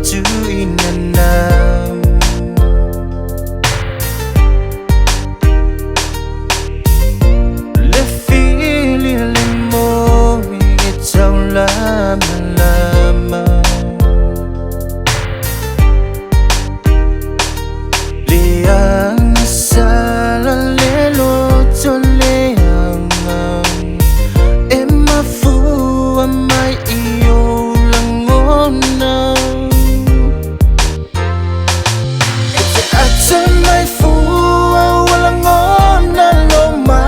tu inana le fili le mo mi trong lama lama liang sala le lo to liang emma fu mai io langona ate mai fu langona lo ma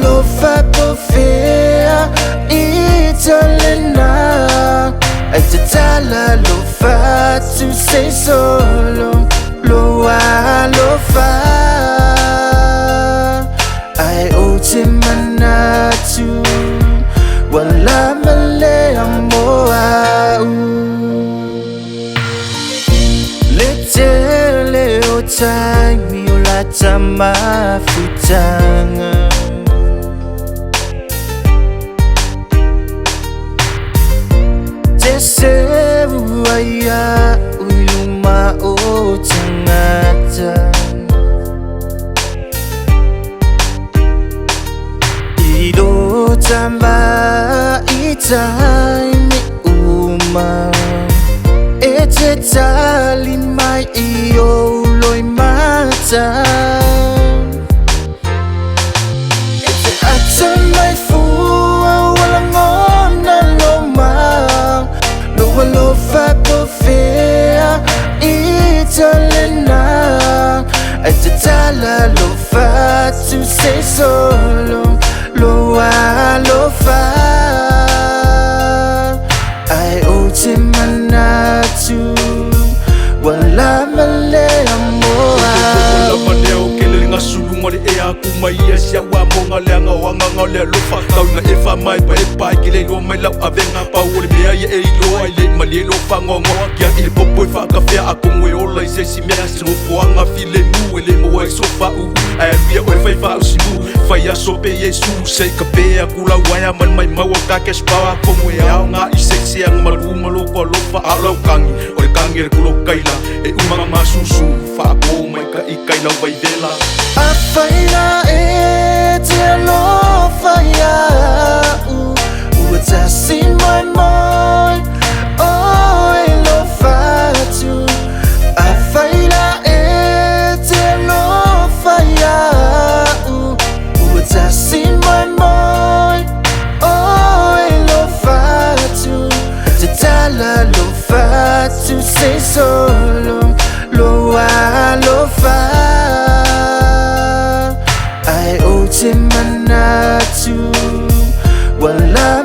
lo fa po fea italena ate tala lo fa to say solo lo fa ai o te manatu wala male amoa letele o tai mi o la tama futanga te se uaya uiluma o tangata ido tamba itai mi uma ete tali mai io loi mata ete ata mai fu wala ngona lo ma lo fa po fea italena ete tala lo fa to say solo lo fa ai o te manatu wala male amoa wala male o kelinga sulunga le e aku mai sia wa monga le nga le lo fa ka nga e fa mai pa kile lo mai la avenga pa o le mea e lo ai le mali lo fa ngongo ya il popo fa ka fe aku ngwe o le se si mea se fo nga file mu le mo ai so fa u ai via o fa fa si mu fa ya so pe yesu se ka pe aku la wa man mai ma o ka ke spa ko ngwe a nga i se se ang malu malo ko lo fa a lo kangi o le kangi le ko kaila e uma ma susu fa ko mai ka i kaila vai vela a faina e te lo fa ya ta sin my mind oh I love fa tu a faina e te lo fa ya ta sin my mind oh I love fa tu te tala lo fa tu say solo lo fa ai o te manatu wala